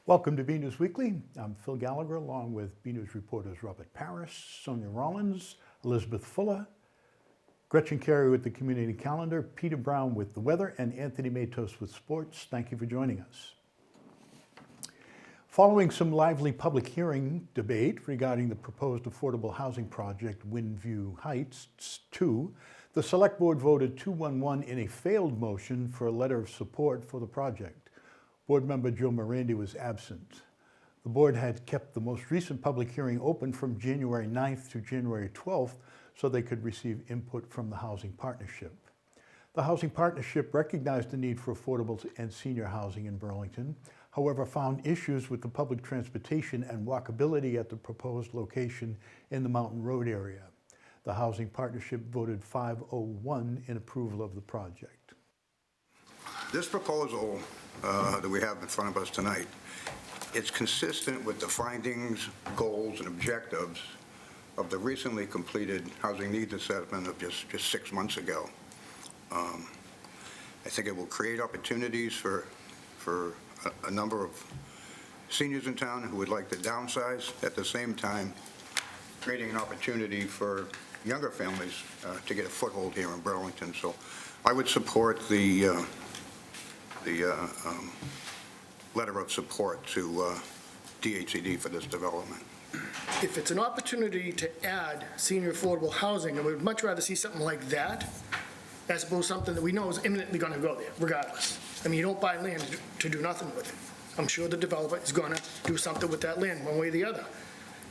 Welcome to BNEWS Weekly. I'm Phil Gallagher, along with BNEWS reporters Robert Parris, Sonia Rollins, Elizabeth Fuller, Gretchen Carey with the community calendar, Peter Brown with the weather, and Anthony Matos with sports. Thank you for joining us. Following some lively public hearing debate regarding the proposed affordable housing project Windview Heights 2, the Select Board voted 2-1-1 in a failed motion for a letter of support for the project. Board member Joe Morandi was absent. The board had kept the most recent public hearing open from January 9th to January 12th so they could receive input from the Housing Partnership. The Housing Partnership recognized the need for affordable and senior housing in Burlington, however found issues with the public transportation and walkability at the proposed location in the Mountain Road area. The Housing Partnership voted 5-0-1 in approval of the project. This proposal that we have in front of us tonight, it's consistent with the findings, goals, and objectives of the recently completed housing needs assessment of just 6 months ago. I think it will create opportunities for a number of seniors in town who would like to downsize, at the same time creating an opportunity for younger families to get a foothold here in Burlington. So I would support the letter of support to DHCD for this development. If it's an opportunity to add senior affordable housing, I would much rather see something like that as opposed to something that we know is imminently going to go there, regardless. I mean, you don't buy land to do nothing with it. I'm sure the developer is going to do something with that land one way or the other.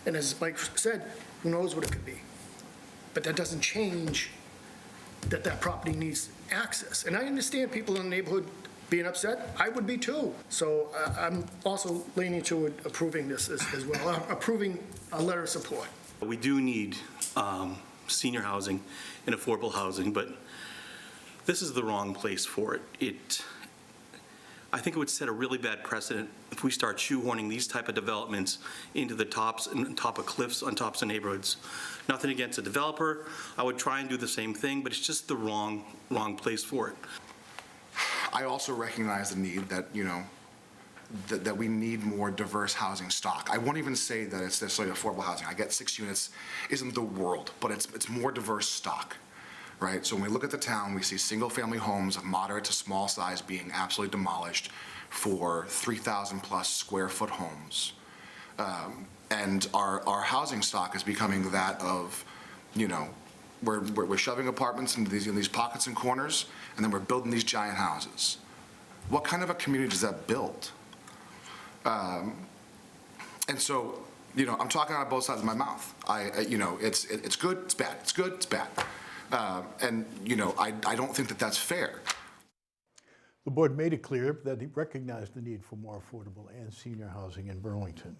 And as Mike said, who knows what it could be. But that doesn't change that property needs access. And I understand people in the neighborhood being upset. I would be too. So I'm also leaning toward approving this as well, approving a letter of support. We do need senior housing and affordable housing, but this is the wrong place for it. I think it would set a really bad precedent if we start shoehorning these type of developments into the top of cliffs on tops of neighborhoods. Nothing against the developer. I would try and do the same thing, but it's just the wrong place for it. I also recognize the need that, that we need more diverse housing stock. I won't even say that it's necessarily affordable housing. I get 6 units isn't the world, but it's more diverse stock, right? So when we look at the town, we see single-family homes of moderate to small size being absolutely demolished for 3,000 plus square foot homes. And our housing stock is becoming that of, we're shoving apartments into these pockets and corners, and then we're building these giant houses. What kind of a community does that build? And so, I'm talking out of both sides of my mouth. It's good, it's bad. It's good, it's bad. And I don't think that that's fair. The board made it clear that it recognized the need for more affordable and senior housing in Burlington.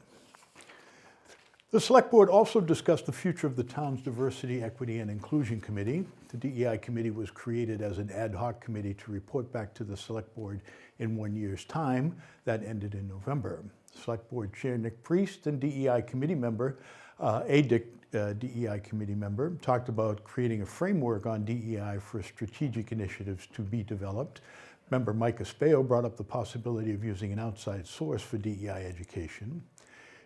The Select Board also discussed the future of the town's Diversity, Equity, and Inclusion Committee. The DEI committee was created as an ad hoc committee to report back to the Select Board in 1 year's time. That ended in November. Select Board Chair Nick Priest and DEI committee member, DEI committee member, talked about creating a framework on DEI for strategic initiatives to be developed. Member Mike Espeo brought up the possibility of using an outside source for DEI education.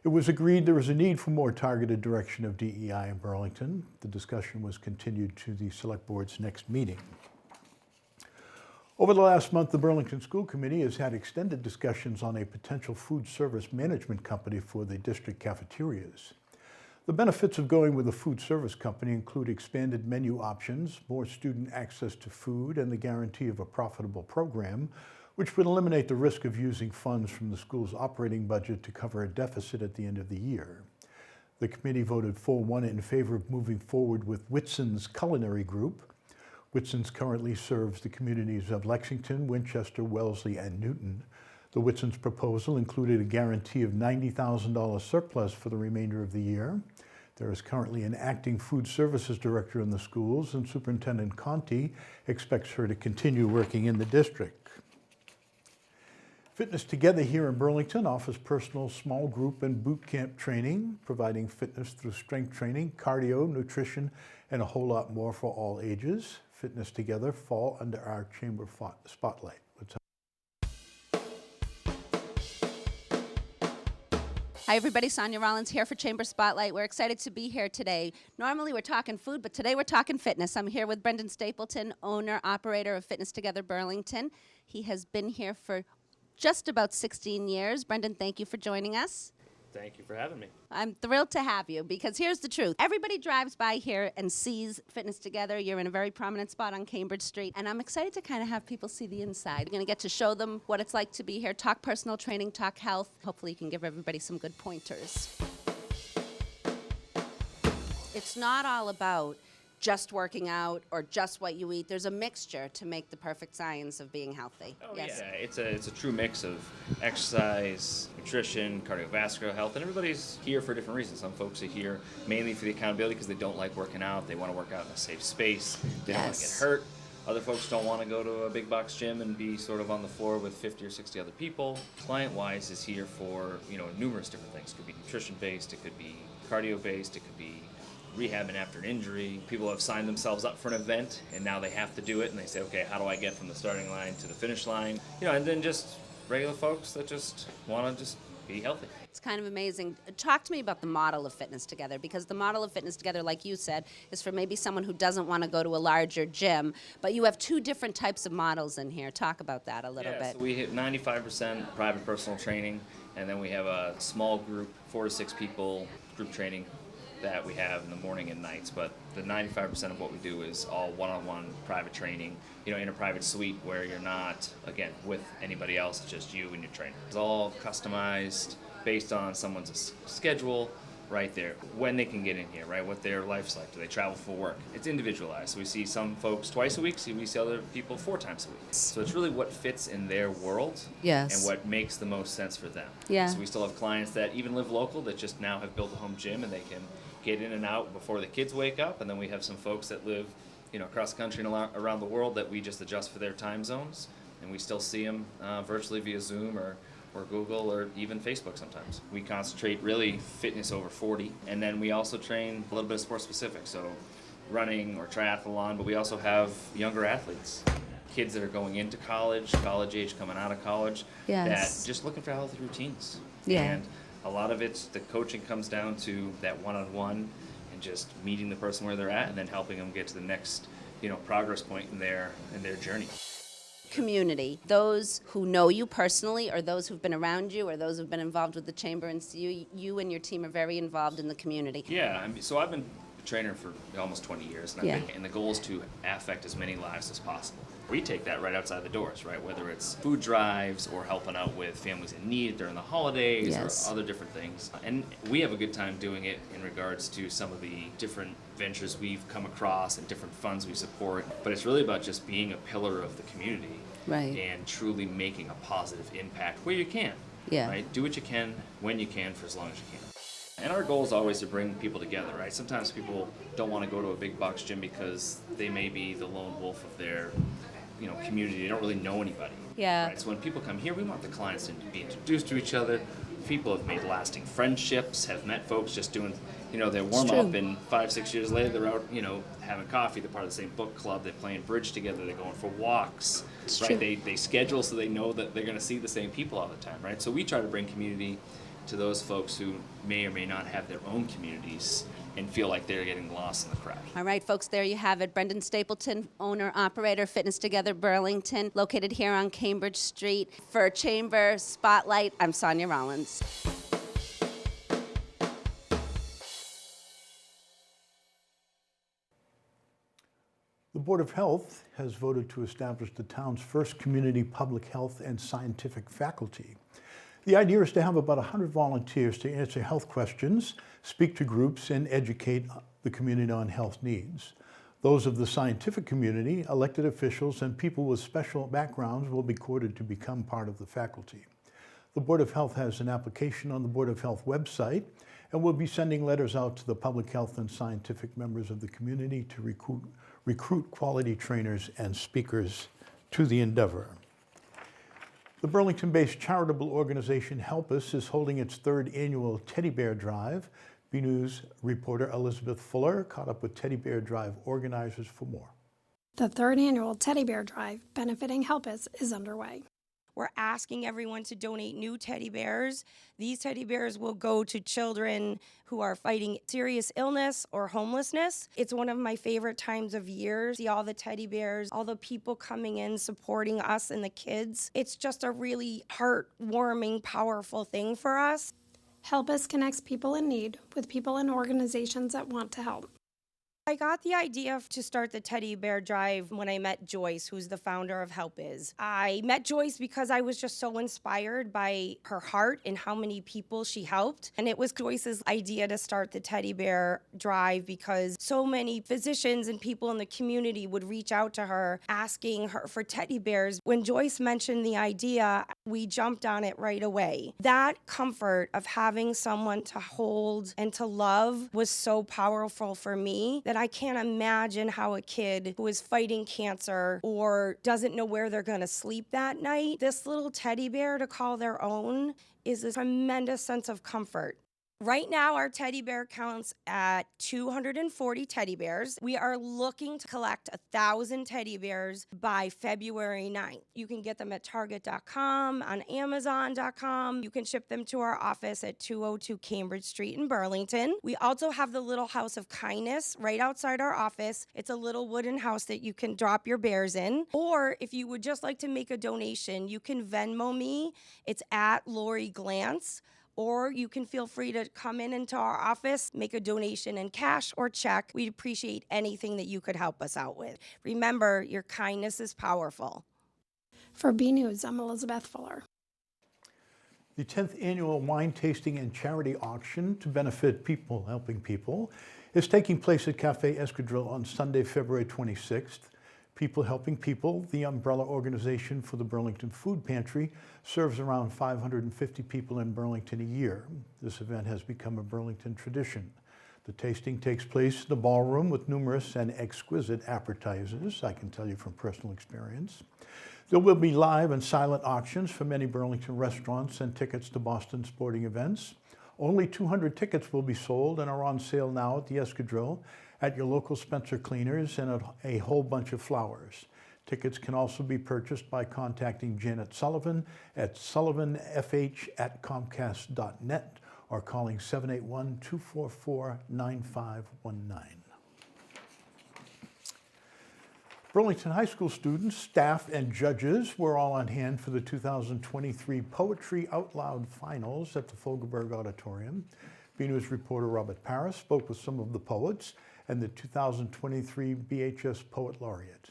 It was agreed there was a need for more targeted direction of DEI in Burlington. The discussion was continued to the Select Board's next meeting. Over the last month, the Burlington School Committee has had extended discussions on a potential food service management company for the district cafeterias. The benefits of going with a food service company include expanded menu options, more student access to food, and the guarantee of a profitable program, which would eliminate the risk of using funds from the school's operating budget to cover a deficit at the end of the year. The committee voted 4-1 in favor of moving forward with Whitson's Culinary Group. Whitson's currently serves the communities of Lexington, Winchester, Wellesley, and Newton. The Whitson's proposal included a guarantee of $90,000 surplus for the remainder of the year. There is currently an acting food services director in the schools, and Superintendent Conti expects her to continue working in the district. Fitness Together here in Burlington offers personal, small group, and boot camp training, providing fitness through strength training, cardio, nutrition, and a whole lot more for all ages. Fitness Together fall under our chamber spotlight. Hi, everybody. Sonia Rollins here for Chamber Spotlight. We're excited to be here today. Normally, we're talking food, but today we're talking fitness. I'm here with Brendan Stapleton, owner, operator of Fitness Together Burlington. He has been here for just about 16 years. Brendan, thank you for joining us. Thank you for having me. I'm thrilled to have you because here's the truth. Everybody drives by here and sees Fitness Together. You're in a very prominent spot on Cambridge Street, and I'm excited to kind of have people see the inside. You're going to get to show them what it's like to be here, talk personal training, talk health. Hopefully you can give everybody some good pointers. It's not all about just working out or just what you eat. There's a mixture to make the perfect science of being healthy. Oh, yes. yeah, it's a true mix of exercise, nutrition, cardiovascular health, and everybody's here for different reasons. Some folks are here mainly for the accountability because they don't like working out. They want to work out in a safe space. They don't want to get Yes. hurt. Other folks don't want to go to a big box gym and be sort of on the floor with 50 or 60 other people. Client-wise is here for, numerous different things. It could be nutrition-based, it could be cardio-based, it could be rehabbing after an injury. People have signed themselves up for an event and now they have to do it and they say, okay, how do I get from the starting line to the finish line? And then just regular folks that just want to just be healthy. It's kind of amazing. Talk to me about the model of Fitness Together, because the model of Fitness Together, like you said, is for maybe someone who doesn't want to go to a larger gym, but you have two different types of models in here. Talk about that a little bit. So we hit 95% private personal training, and then we have a small group, 4 to 6 people group training that we have in the morning and nights, but the 95% of what we do is all one-on-one private training, in a private suite where you're not, again, with anybody else, it's just you and your trainer. It's all customized based on someone's schedule right there, when they can get in here, right, what their life's like, do they travel for work. It's individualized, so we see some folks twice a week, we see other people 4 times a week. So it's really what fits in their world Yes. and what makes the most sense for them. Yeah. So we still have clients that even live local that just now have built a home gym and they can get in and out before the kids wake up, and then we have some folks that live, across the country and around the world that we just adjust for their time zones, and we still see them virtually via Zoom or Google or even Facebook sometimes. We concentrate really fitness over 40, and then we also train a little bit of sport specific, so running or triathlon, but we also have younger athletes, kids that are going into college age, coming out of college, Yes. that just looking for healthy routines. Yeah. And a lot of it's the coaching comes down to that one-on-one and just meeting the person where they're at and then helping them get to the next, progress point in their journey. Community, those who know you personally or those who've been around you or those who've been involved with the chamber and see you and your team are very involved in the community. Yeah, so I've been a trainer for almost 20 years, and, Yeah. and the goal is to affect as many lives as possible. We take that right outside the doors, right? Whether it's food drives or helping out with families in need during the holidays Yes. or other different things. And we have a good time doing it in regards to some of the different ventures we've come across and different funds we support. But it's really about just being a pillar of the community. Right. And truly making a positive impact where you can. Yeah. Right? Do what you can, when you can, for as long as you can. And our goal is always to bring people together, right? Sometimes people don't want to go to a big box gym because they may be the lone wolf of their, community. They don't really know anybody. Yeah. Right? So when people come here, we want the clients to be introduced to each other. People have made lasting friendships, have met folks just doing, their warm up, and 5-6 years later they're out, having coffee. They're part of the same book club. They're playing bridge together. They're going for walks. It's right? true. They schedule so they know that they're going to see the same people all the time, right? So we try to bring community to those folks who may or may not have their own communities and feel like they're getting lost in the crowd. All right, folks, there you have it. Brendan Stapleton, owner, operator, Fitness Together Burlington, located here on Cambridge Street. For Chamber Spotlight, I'm Sonia Rollins. The Board of Health has voted to establish the town's first community public health and scientific faculty. The idea is to have about 100 volunteers to answer health questions, speak to groups, and educate the community on health needs. Those of the scientific community, elected officials, and people with special backgrounds will be courted to become part of the faculty. The Board of Health has an application on the Board of Health website and will be sending letters out to the public health and scientific members of the community to recruit quality trainers and speakers to the endeavor. The Burlington-based charitable organization HELPIS is holding its 3rd annual Teddy Bear Drive. BNEWS reporter Elizabeth Fuller caught up with Teddy Bear Drive organizers for more. The 3rd annual Teddy Bear Drive benefiting HELPIS is underway. We're asking everyone to donate new teddy bears. These teddy bears will go to children who are fighting serious illness or homelessness. It's one of my favorite times of year. See all the teddy bears, all the people coming in, supporting us and the kids. It's just a really heartwarming, powerful thing for us. HELPIS connects people in need with people and organizations that want to help. I got the idea to start the teddy bear drive when I met Joyce, who's the founder of HELPIS. I met Joyce because I was just so inspired by her heart and how many people she helped. And it was Joyce's idea to start the teddy bear drive because so many physicians and people in the community would reach out to her asking her for teddy bears. When Joyce mentioned the idea, we jumped on it right away. That comfort of having someone to hold and to love was so powerful for me that I can't imagine how a kid who is fighting cancer or doesn't know where they're going to sleep that night, this little teddy bear to call their own is a tremendous sense of comfort. Right now, our teddy bear counts at 240 teddy bears. We are looking to collect 1,000 teddy bears by February 9th. You can get them at Target.com, on Amazon.com. You can ship them to our office at 202 Cambridge Street in Burlington. We also have the Little House of Kindness right outside our office. It's a little wooden house that you can drop your bears in. Or if you would just like to make a donation, you can Venmo me. It's at Lori Glantz. Or you can feel free to come into our office, make a donation in cash or check. We'd appreciate anything that you could help us out with. Remember, your kindness is powerful. For BNews, I'm Elizabeth Fuller. The 10th annual wine tasting and charity auction to benefit people helping people is taking place at Cafe Escadrille on Sunday, February 26th. People Helping People, the umbrella organization for the Burlington Food Pantry, serves around 550 people in Burlington a year. This event has become a Burlington tradition. The tasting takes place in the ballroom with numerous and exquisite appetizers, I can tell you from personal experience. There will be live and silent auctions for many Burlington restaurants and tickets to Boston sporting events. Only 200 tickets will be sold and are on sale now at the Escadrille, at your local Spencer Cleaners, and at a whole bunch of flowers. Tickets can also be purchased by contacting Janet Sullivan at sullivanfh@comcast.net or calling 781-244-9519. Burlington High School students, staff, and judges were all on hand for the 2023 Poetry Out Loud Finals at the Fogelberg Auditorium. BNews reporter Robert Paris spoke with some of the poets and the 2023 BHS Poet Laureate.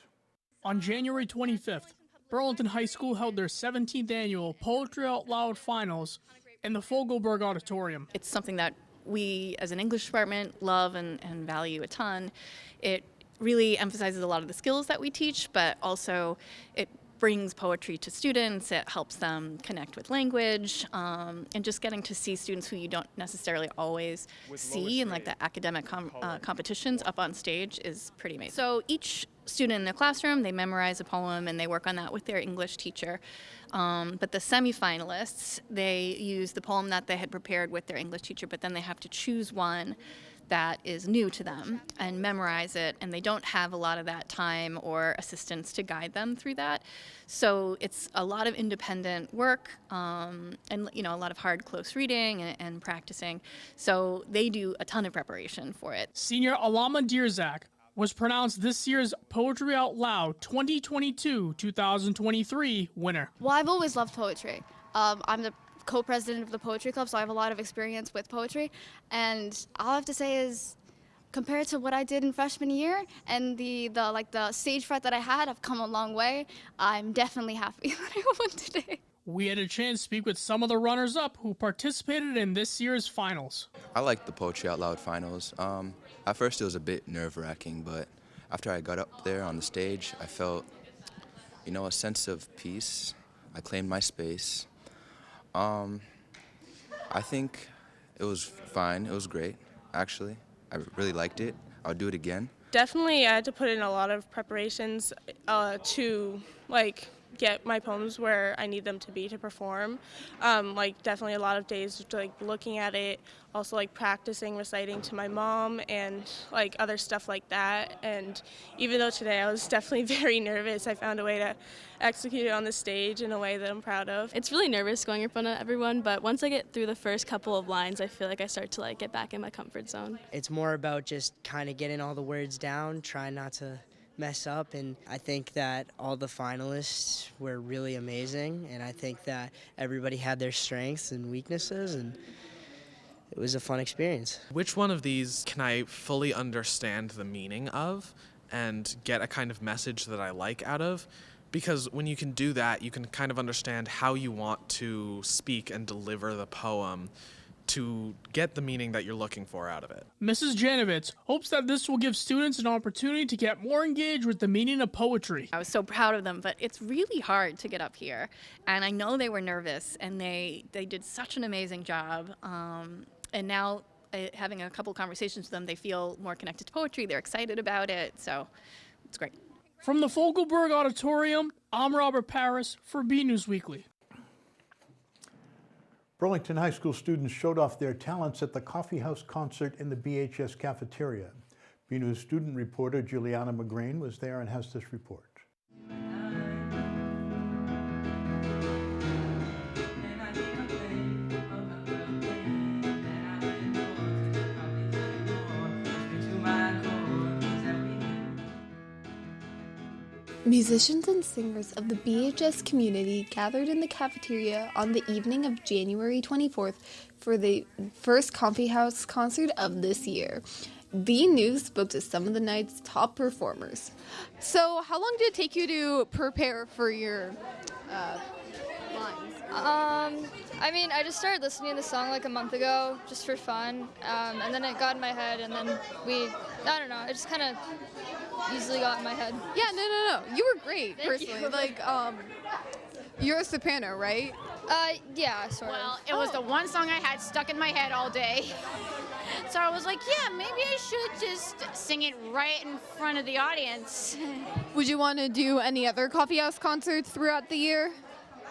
On January 25th, Burlington High School held their 17th annual Poetry Out Loud Finals in the Fogelberg Auditorium. It's something that we as an English department love and value a ton. It really emphasizes a lot of the skills that we teach, but also it brings poetry to students. It helps them connect with language, and just getting to see students who you don't necessarily always see in like the academic competitions up on stage is pretty amazing. So each student in the classroom, they memorize a poem and they work on that with their English teacher. But the semifinalists, they use the poem that they had prepared with their English teacher, but then they have to choose one that is new to them and memorize it, and they don't have a lot of that time or assistance to guide them through that. So it's a lot of independent work, and a lot of hard, close reading and practicing. So they do a ton of preparation for it. Senior Alama Dierzak was pronounced this year's Poetry Out Loud 2022-2023 winner. Well, I've always loved poetry. I'm the co-president of the Poetry Club, so I have a lot of experience with poetry, and all I have to say is, compared to what I did in freshman year and the stage fright that I had, I've come a long way. I'm definitely happy that I won today. We had a chance to speak with some of the runners-up who participated in this year's finals. I liked the Poetry Out Loud finals. At first it was a bit nerve-wracking, but after I got up there on the stage, I felt, a sense of peace. I claimed my space. I think it was fine. It was great, actually. I really liked it. I would do it again. Definitely, I had to put in a lot of preparations to get my poems where I need them to be to perform. Like definitely a lot of days like looking at it, also like practicing reciting to my mom and like other stuff like that. And even though today I was definitely very nervous, I found a way to execute it on the stage in a way that I'm proud of. It's really nervous going in front of everyone, but once I get through the first couple of lines, I feel like I start to like get back in my comfort zone. It's more about just kind of getting all the words down, trying not to mess up, and I think that all the finalists were really amazing, and I think that everybody had their strengths and weaknesses, and it was a fun experience. Which one of these can I fully understand the meaning of and get a kind of message that I like out of? Because when you can do that, you can kind of understand how you want to speak and deliver the poem to get the meaning that you're looking for out of it. Mrs. Janovitz hopes that this will give students an opportunity to get more engaged with the meaning of poetry. I was so proud of them, but it's really hard to get up here. And I know they were nervous, and they did such an amazing job. And now, having a couple conversations with them, they feel more connected to poetry. They're excited about it, so it's great. From the Fogelberg Auditorium, I'm Robert Paris for BNEWS Weekly. Burlington High School students showed off their talents at the Coffee House concert in the BHS cafeteria. BNews student reporter Juliana McGrain was there and has this report. Musicians and singers of the BHS community gathered in the cafeteria on the evening of January 24th for the first Coffee House concert of this year. BNews spoke to some of the night's top performers. So, how long did it take you to prepare for your lines? I mean, I just started listening to the song like a month ago, just for fun, and then it got in my head, and then I don't know, it just kind of easily got in my head. Yeah, no, you were great, Thank personally. you. Like, you're a soprano, right? Yeah, sort of. Well, it was the one song I had stuck in my head all day. So I was like, yeah, maybe I should just sing it right in front of the audience. Would you want to do any other Coffee House concerts throughout the year?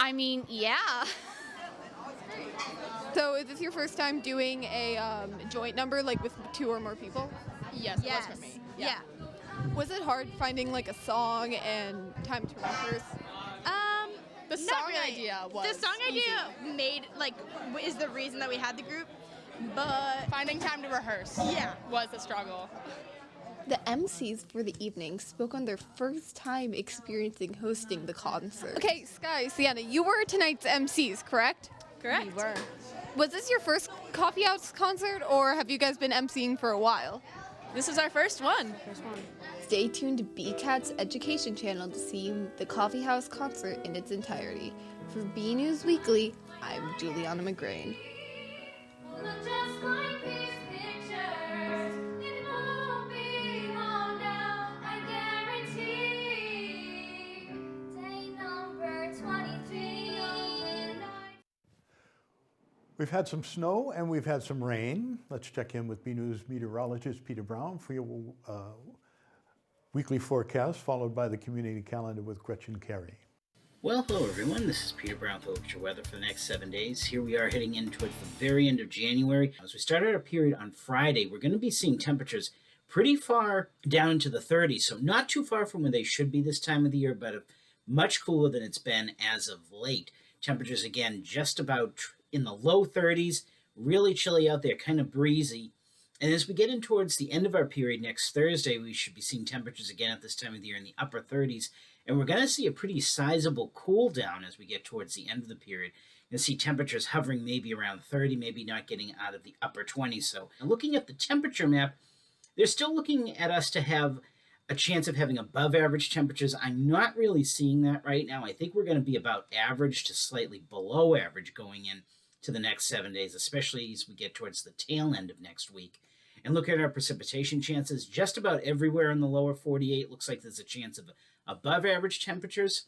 I mean, yeah. So is this your first time doing a joint number, like with 2 or more people? Yes, it was for me. Yeah. Was it hard finding like a song and time to rehearse? The song idea was The song easy. idea is the reason that we had the group, but finding time to rehearse was a struggle. The MCs for the evening spoke on their first time experiencing hosting the concert. Okay, Sky, Sienna, you were tonight's MCs, correct? Correct. We were. Was this your first Coffee House concert, or have you guys been MCing for a while? This is our first one. Stay tuned to BCAT's education channel to see the Coffee House concert in its entirety. For BNews Weekly, I'm Juliana McGrain. We've had some snow and we've had some rain. Let's check in with BNews meteorologist Peter Brown for your weekly forecast, followed by the community calendar with Gretchen Carey. Well, hello everyone. This is Peter Brown with your weather for the next 7 days. Here we are heading in towards the very end of January. As we start our period on Friday, we're going to be seeing temperatures pretty far down into the 30s, so not too far from where they should be this time of the year, but much cooler than it's been as of late. Temperatures, again, just about in the low 30s, really chilly out there, kind of breezy. And as we get in towards the end of our period next Thursday, we should be seeing temperatures again at this time of the year in the upper 30s. And we're going to see a pretty sizable cool down as we get towards the end of the period. You're going to see temperatures hovering maybe around 30, maybe not getting out of the upper 20s. So looking at the temperature map, they're still looking at us to have a chance of having above average temperatures. I'm not really seeing that right now. I think we're going to be about average to slightly below average going in to the next 7 days, especially as we get towards the tail end of next week. And look at our precipitation chances. Just about everywhere in the lower 48 looks like there's a chance of above average temperatures.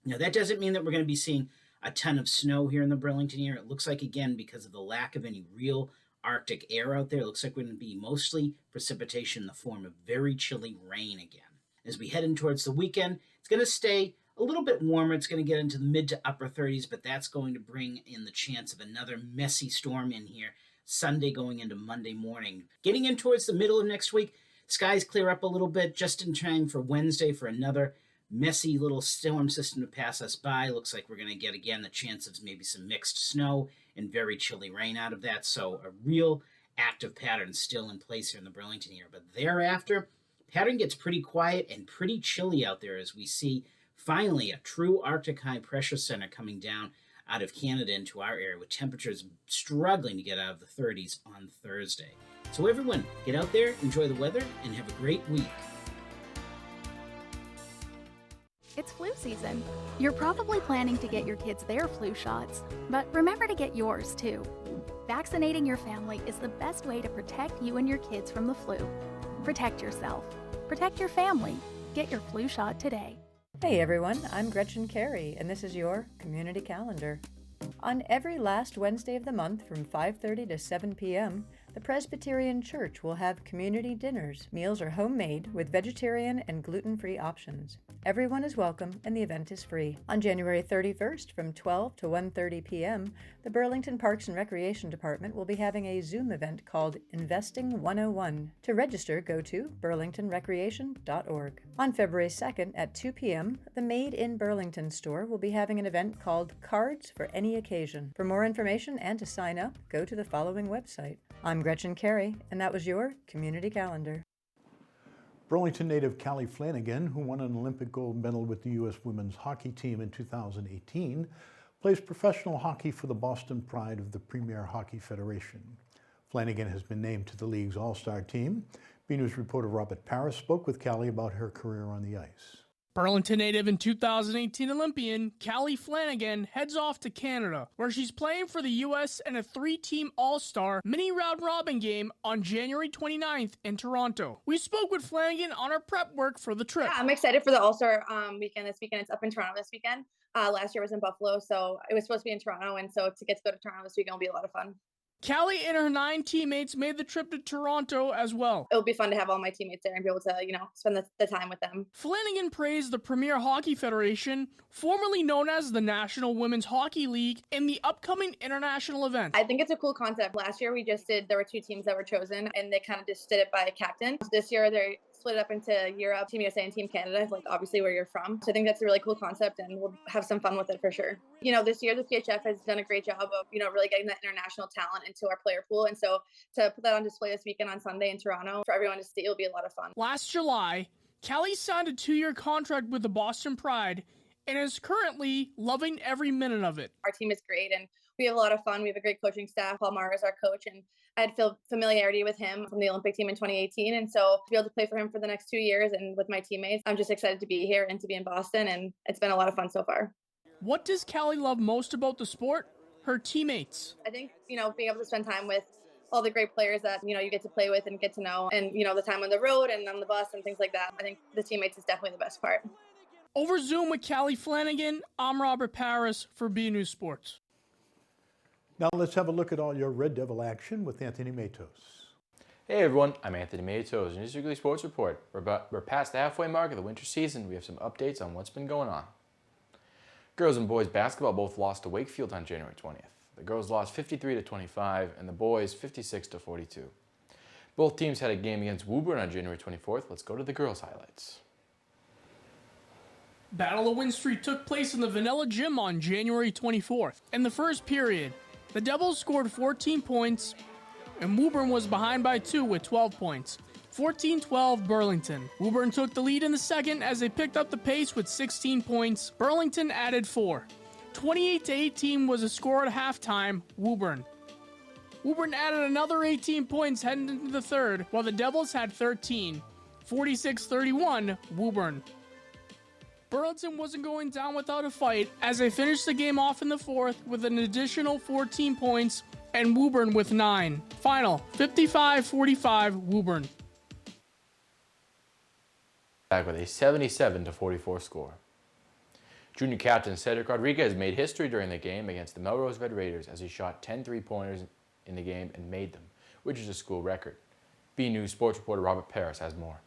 Now, that doesn't mean that we're going to be seeing a ton of snow here in the Burlington area. It looks like, again, because of the lack of any real Arctic air out there, it looks like we're going to be mostly precipitation in the form of very chilly rain again. As we head in towards the weekend, it's going to stay a little bit warmer. It's going to get into the mid to upper 30s, but that's going to bring in the chance of another messy storm in here Sunday going into Monday morning. Getting in towards the middle of next week, skies clear up a little bit just in time for Wednesday for another messy little storm system to pass us by. Looks like we're going to get again the chance of maybe some mixed snow and very chilly rain out of that. So a real active pattern still in place here in the Burlington area. But thereafter, pattern gets pretty quiet and pretty chilly out there as we see finally a true Arctic high pressure center coming down out of Canada into our area with temperatures struggling to get out of the 30s on Thursday. So everyone, get out there, enjoy the weather, and have a great week. It's flu season. You're probably planning to get your kids their flu shots, but remember to get yours too. Vaccinating your family is the best way to protect you and your kids from the flu. Protect yourself. Protect your family. Get your flu shot today. Hey everyone, I'm Gretchen Carey, and this is your Community Calendar. On every last Wednesday of the month from 5:30 to 7 p.m., the Presbyterian Church will have community dinners. Meals are homemade with vegetarian and gluten-free options. Everyone is welcome and the event is free. On January 31st from 12 to 1:30 p.m., the Burlington Parks and Recreation Department will be having a Zoom event called Investing 101. To register, go to burlingtonrecreation.org. On February 2nd at 2 p.m., the Made in Burlington store will be having an event called Cards for Any Occasion. For more information and to sign up, go to the following website. I'm Gretchen Carey, and that was your Community Calendar. Burlington native Callie Flanagan, who won an Olympic gold medal with the U.S. women's hockey team in 2018, plays professional hockey for the Boston Pride of the Premier Hockey Federation. Flanagan has been named to the league's all-star team. BNEWS reporter Robert Paris spoke with Callie about her career on the ice. Burlington native and 2018 Olympian Callie Flanagan heads off to Canada, where she's playing for the U.S. in a 3-team All-Star mini round-robin game on January 29th in Toronto. We spoke with Flanagan on her prep work for the trip. Yeah, I'm excited for the All-Star weekend this weekend. It's up in Toronto this weekend. Last year was in Buffalo, so it was supposed to be in Toronto, and so to get to go to Toronto this weekend will be a lot of fun. Callie and her 9 teammates made the trip to Toronto as well. It'll be fun to have all my teammates there and be able to, spend the time with them. Flanagan praised the Premier Hockey Federation, formerly known as the National Women's Hockey League, in the upcoming international event. I think it's a cool concept. Last year there were 2 teams that were chosen, and they kind of just did it by captain. This year they're split up into Europe, Team USA and Team Canada, like obviously where you're from. So I think that's a really cool concept, and we'll have some fun with it for sure. This year the CHF has done a great job of, really getting that international talent into our player pool. And so to put that on display this weekend on Sunday in Toronto for everyone to see, it'll be a lot of fun. Last July, Callie signed a 2-year contract with the Boston Pride and is currently loving every minute of it. Our team is great, and we have a lot of fun. We have a great coaching staff. Paul Mara is our coach, and I had familiarity with him from the Olympic team in 2018. And so to be able to play for him for the next 2 years and with my teammates, I'm just excited to be here and to be in Boston, and it's been a lot of fun so far. What does Callie love most about the sport? Her teammates. I think, being able to spend time with all the great players that, you get to play with and get to know, and, the time on the road and on the bus and things like that. I think the teammates is definitely the best part. Over Zoom with Callie Flanagan, I'm Robert Paris for BNews Sports. Now let's have a look at all your Red Devil action with Anthony Matos. Hey everyone, I'm Anthony Matos, BNEWS Weekly Sports Report. We're past the halfway mark of the winter season. We have some updates on what's been going on. Girls and boys basketball both lost to Wakefield on January 20th. The girls lost 53-25 and the boys 56-42. Both teams had a game against Woburn on January 24th. Let's go to the girls' highlights. Battle of Win Street took place in the Vanilla Gym on January 24th. In the first period, the Devils scored 14 points, and Woburn was behind by 2 with 12 points. 14-12 Burlington. Woburn took the lead in the second as they picked up the pace with 16 points. Burlington added 4. 28-18 was the score at halftime, Woburn. Woburn added another 18 points heading into the third, while the Devils had 13. 46-31 Woburn. Burlington wasn't going down without a fight as they finished the game off in the fourth with an additional 14 points and Woburn with 9. Final, 55-45 Woburn. Back with a 77-44 score. Junior captain Cedric Rodriguez made history during the game against the Melrose Red Raiders as he shot 10 three-pointers in the game and made them, which is a school record. BNews sports reporter Robert Paris has more.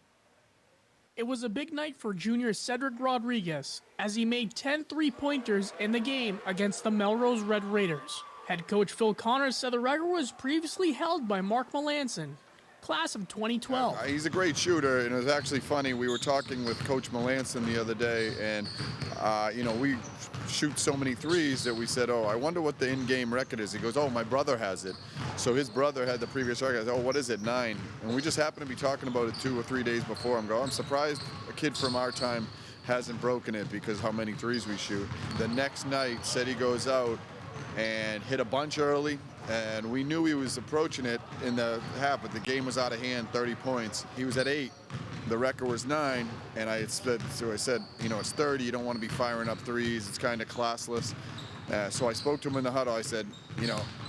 It was a big night for junior Cedric Rodriguez as he made 10 three-pointers in the game against the Melrose Red Raiders. Head coach Phil Connors said the record was previously held by Mark Melanson, class of 2012. He's a great shooter, and it was actually funny. We were talking with Coach Melanson the other day, and we shoot so many threes that we said, oh, I wonder what the in-game record is. He goes, oh, my brother has it. So his brother had the previous record. I said, oh, what is it, 9? And we just happened to be talking about it 2 or 3 days before. I'm surprised a kid from our time hasn't broken it because how many threes we shoot. The next night, said he goes out and hit a bunch early, and we knew he was approaching it in the half, but the game was out of hand, 30 points. He was at 8. The record was 9, and I said, it's 30. You don't want to be firing up threes. It's kind of classless. So I spoke to him in the huddle. I said,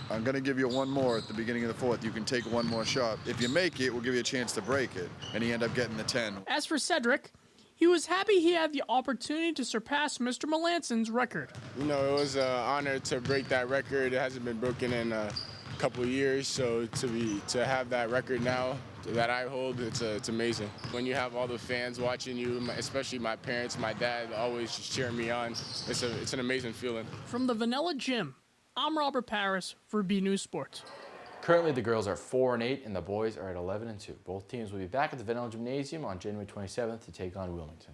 I'm going to give you one more at the beginning of the fourth. You can take one more shot. If you make it, we'll give you a chance to break it. And he ended up getting the 10. As for Cedric, he was happy he had the opportunity to surpass Mr. Melanson's record. It was an honor to break that record. It hasn't been broken in a couple of years, so to have that record now that I hold, it's amazing. When you have all the fans watching you, especially my parents, my dad, always just cheering me on, it's an amazing feeling. From the Vanilla Gym, I'm Robert Paris for BNEWS Sports. Currently, the girls are 4-8 and the boys are at 11-2. Both teams will be back at the Vanilla Gymnasium on January 27th to take on Wilmington.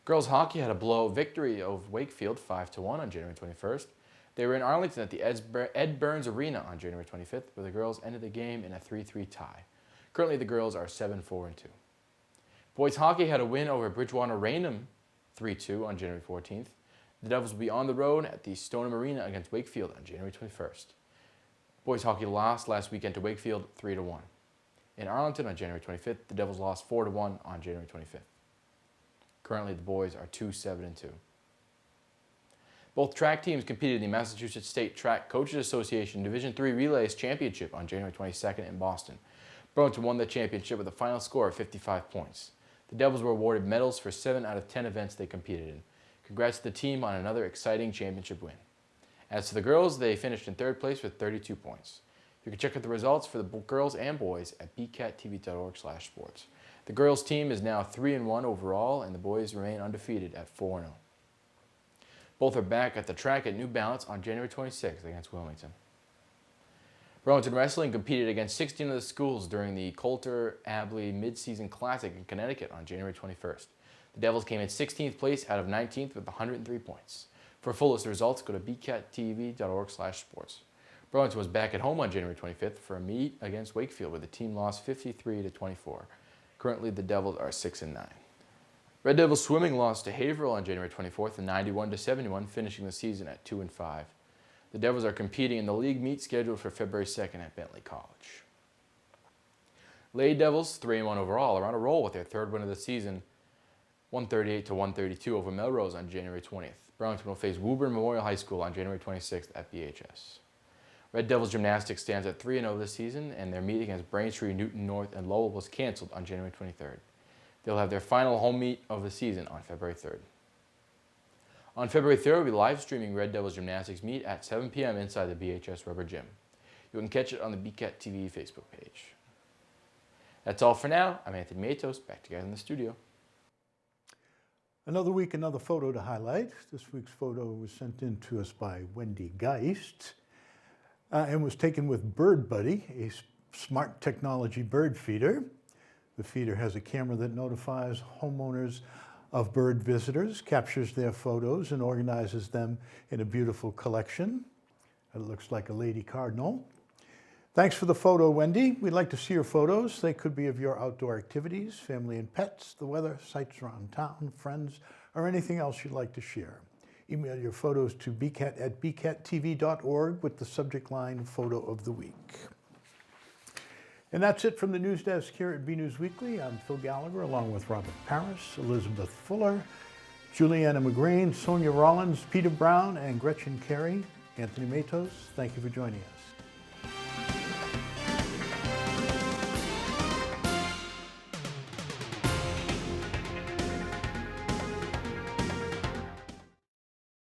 Girls hockey had a blowout victory of Wakefield 5-1 on January 21st. They were in Arlington at the Ed Burns Arena on January 25th, where the girls ended the game in a 3-3 tie. Currently, the girls are 7-4-2. Boys hockey had a win over Bridgewater Raynham 3-2 on January 14th. The Devils will be on the road at the Stoneham Arena against Wakefield on January 21st. Boys hockey lost last weekend to Wakefield 3-1. In Arlington on January 25th, the Devils lost 4-1 on January 25th. Currently, the boys are 2-7-2. Both track teams competed in the Massachusetts State Track Coaches Association Division III Relays Championship on January 22nd in Boston. Burlington won the championship with a final score of 55 points. The Devils were awarded medals for 7 out of 10 events they competed in. Congrats to the team on another exciting championship win. As to the girls, they finished in 3rd place with 32 points. You can check out the results for the girls and boys at bcattv.org/sports. The girls team is now 3-1 overall, and the boys remain undefeated at 4-0. Both are back at the track at New Balance on January 26th against Wilmington. Burlington Wrestling competed against 16 of the schools during the Coulter-Abley Mid-Season Classic in Connecticut on January 21st. The Devils came in 16th place out of 19th with 103 points. For full list of results, go to bcattv.org/sports. Burlington was back at home on January 25th for a meet against Wakefield, where the team lost 53-24. Currently, the Devils are 6-9. Red Devils swimming lost to Haverhill on January 24th, 91-71, finishing the season at 2-5. The Devils are competing in the league meet scheduled for February 2nd at Bentley College. Lady Devils, 3-1 overall, are on a roll with their 3rd win of the season, 138-132 over Melrose on January 20th. Burlington will face Woburn Memorial High School on January 26th at BHS. Red Devils Gymnastics stands at 3-0 this season, and their meet against Braintree, Newton North, and Lowell was canceled on January 23rd. They'll have their final home meet of the season on February 3rd. On February 3rd, we'll be live streaming Red Devils Gymnastics meet at 7 p.m. inside the BHS Rubber Gym. You can catch it on the BCAT TV Facebook page. That's all for now. I'm Anthony Matos. Back to you guys in the studio. Another week, another photo to highlight. This week's photo was sent in to us by Wendy Geist and was taken with Bird Buddy, a smart technology bird feeder. The feeder has a camera that notifies homeowners of bird visitors, captures their photos, and organizes them in a beautiful collection. It looks like a lady cardinal. Thanks for the photo, Wendy. We'd like to see your photos. They could be of your outdoor activities, family and pets, the weather, sights around town, friends, or anything else you'd like to share. Email your photos to bcat@bcattv.org with the subject line Photo of the Week. And that's it from the news desk here at BNEWS Weekly. I'm Phil Gallagher, along with Robert Paris, Elizabeth Fuller, Juliana McGrain, Sonia Rollins, Peter Brown, and Gretchen Carey. Anthony Matos, thank you for joining us.